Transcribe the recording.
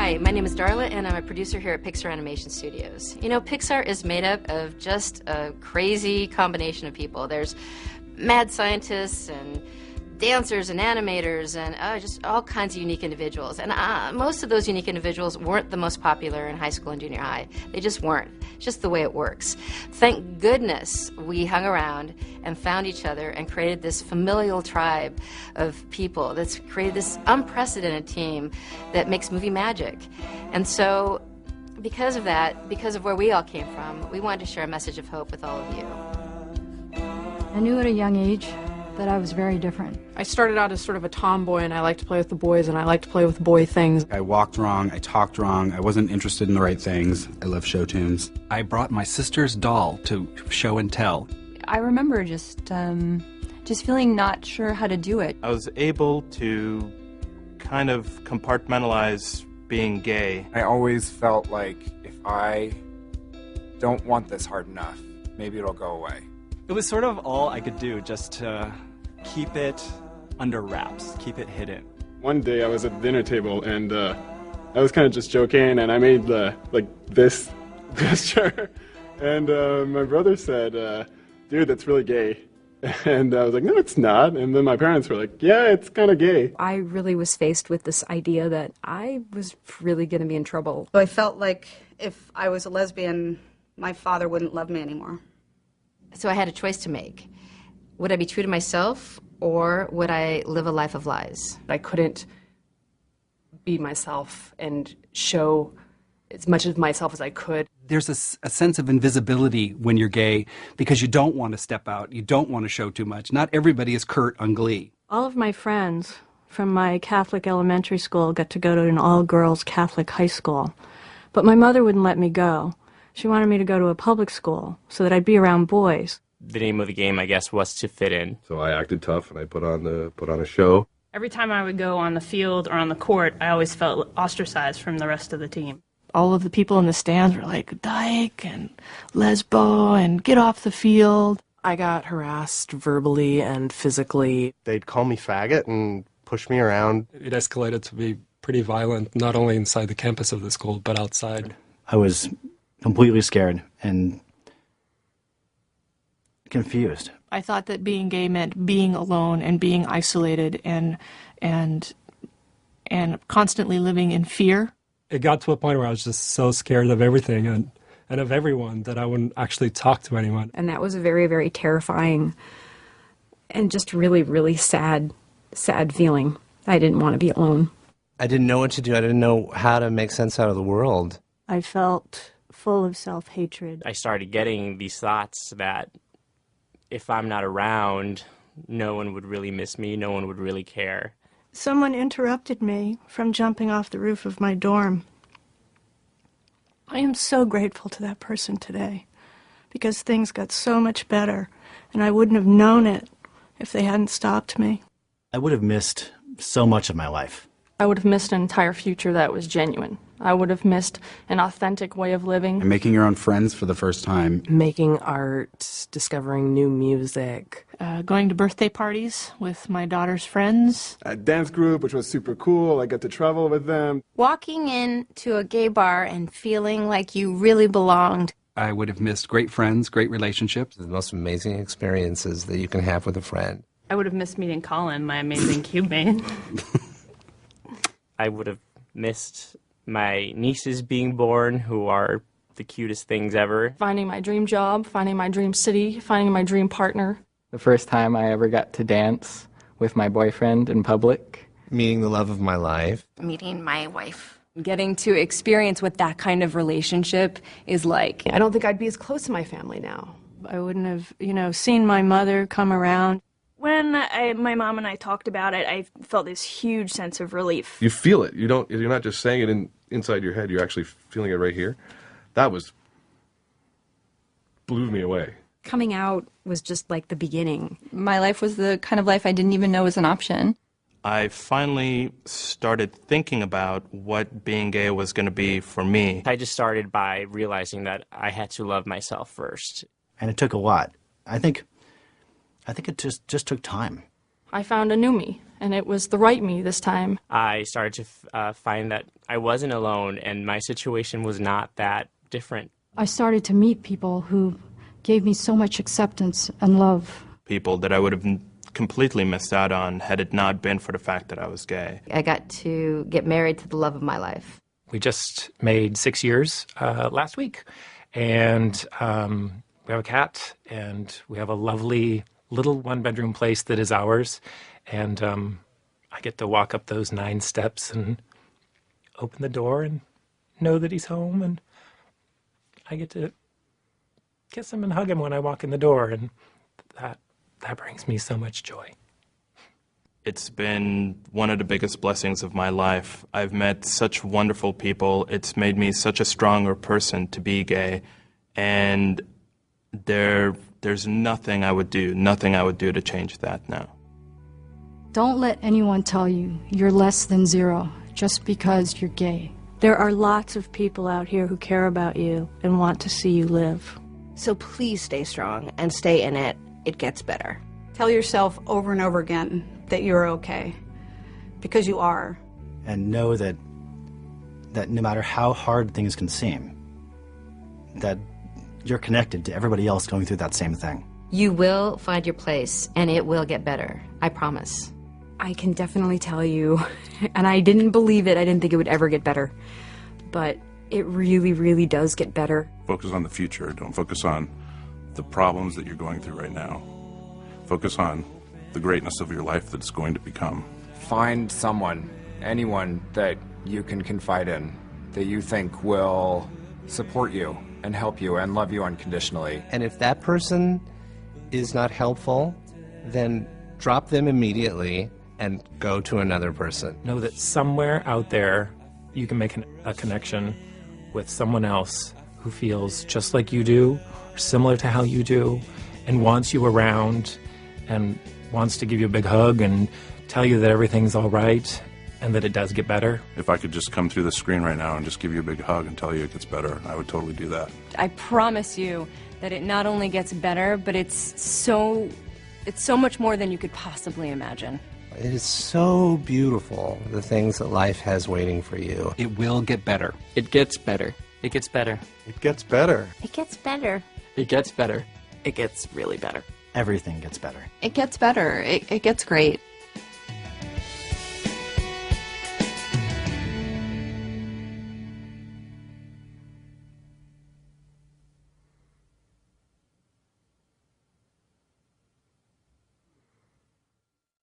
Hi, my name is Darla, and I'm a producer here at Pixar Animation Studios. You know, Pixar is made up of just a crazy combination of people. There's mad scientists and dancers and animators and just all kinds of unique individuals. And most of those unique individuals weren't the most popular in high school and junior high. They just weren't. It's just the way it works. Thank goodness we hung around and found each other and created this familial tribe of people that's created this unprecedented team that makes movie magic. And so because of that, because of where we all came from, we wanted to share a message of hope with all of you. I knew at a young age that I was very different. I started out as sort of a tomboy, and I liked to play with the boys, and I liked to play with boy things. I walked wrong, I talked wrong, I wasn't interested in the right things. I love show tunes. I brought my sister's doll to show and tell. I remember just feeling not sure how to do it. I was able to kind of compartmentalize being gay. I always felt like if I don't want this hard enough, maybe it'll go away. It was sort of all I could do just to keep it under wraps, keep it hidden. One day I was at the dinner table and I was kind of just joking and I made this gesture and my brother said, dude, that's really gay. And I was like, no, it's not. And then my parents were like, yeah, it's kind of gay. I really was faced with this idea that I was really going to be in trouble. So I felt like if I was a lesbian, my father wouldn't love me anymore. So I had a choice to make. Would I be true to myself, or would I live a life of lies? I couldn't be myself and show as much of myself as I could. There's a sense of invisibility when you're gay because you don't want to step out, you don't want to show too much. Not everybody is Kurt on Glee. All of my friends from my Catholic elementary school got to go to an all-girls Catholic high school, but my mother wouldn't let me go. She wanted me to go to a public school so that I'd be around boys. The name of the game, I guess, was to fit in. So I acted tough and I put on a show. Every time I would go on the field or on the court, I always felt ostracized from the rest of the team. All of the people in the stands were like, dyke and lesbo and get off the field. I got harassed verbally and physically. They'd call me faggot and push me around. It escalated to be pretty violent, not only inside the campus of the school, but outside. I was completely scared and confused. I thought that being gay meant being alone and being isolated and constantly living in fear. It got to a point where I was just so scared of everything and of everyone that I wouldn't actually talk to anyone. And that was a very, very terrifying and just really, really sad feeling. I didn't want to be alone. I didn't know what to do. I didn't know how to make sense out of the world. I felt full of self-hatred. I started getting these thoughts that if I'm not around, no one would really miss me, no one would really care. Someone interrupted me from jumping off the roof of my dorm. I am so grateful to that person today because things got so much better and I wouldn't have known it if they hadn't stopped me. I would have missed so much of my life. I would have missed an entire future that was genuine. I would have missed an authentic way of living. And making your own friends for the first time. Making art, discovering new music. Going to birthday parties with my daughter's friends. A dance group, which was super cool. I got to travel with them. Walking into a gay bar and feeling like you really belonged. I would have missed great friends, great relationships. The most amazing experiences that you can have with a friend. I would have missed meeting Colin, my amazing cube mate. I would have missed my nieces being born, who are the cutest things ever. Finding my dream job, finding my dream city, finding my dream partner. The first time I ever got to dance with my boyfriend in public. Meeting the love of my life. Meeting my wife. Getting to experience what that kind of relationship is like. I don't think I'd be as close to my family now. I wouldn't have, seen my mother come around. When my mom and I talked about it, I felt this huge sense of relief. You feel it. You're not just saying it inside your head. You're actually feeling it right here. That blew me away. Coming out was just like the beginning. My life was the kind of life I didn't even know was an option. I finally started thinking about what being gay was going to be for me. I just started by realizing that I had to love myself first. And it took a lot. I think it just took time. I found a new me, and it was the right me this time. I started to find that I wasn't alone, and my situation was not that different. I started to meet people who gave me so much acceptance and love. People that I would have completely missed out on had it not been for the fact that I was gay. I got to get married to the love of my life. We just made 6 years last week, and we have a cat, and we have a lovely little one-bedroom place that is ours, and I get to walk up those 9 steps and open the door and know that he's home, and I get to kiss him and hug him when I walk in the door, and that brings me so much joy. It's been one of the biggest blessings of my life. I've met such wonderful people. It's made me such a stronger person to be gay, and there's nothing I would do to change that now. Don't let anyone tell you you're less than zero just because you're gay. There are lots of people out here who care about you and want to see you live. So please stay strong and stay in it. It gets better. Tell yourself over and over again that you're okay, because you are. And know that no matter how hard things can seem, that you're connected to everybody else going through that same thing. You will find your place, and it will get better. I promise. I can definitely tell you, and I didn't believe it, I didn't think it would ever get better, but it really, really does get better. Focus on the future. Don't focus on the problems that you're going through right now. Focus on the greatness of your life that's going to become. Find someone, anyone that you can confide in, that you think will support you and help you and love you unconditionally. And if that person is not helpful, then drop them immediately and go to another person. Know that somewhere out there you can make a connection with someone else who feels just like you do, or similar to how you do, and wants you around, and wants to give you a big hug and tell you that everything's all right and that it does get better. If I could just come through the screen right now and just give you a big hug and tell you it gets better, I would totally do that. I promise you that it not only gets better, but it's so much more than you could possibly imagine. It is so beautiful, the things that life has waiting for you. It will get better. It gets better. It gets better. It gets better. It gets better. It gets better. It gets really better. Everything gets better. It gets better. It gets great.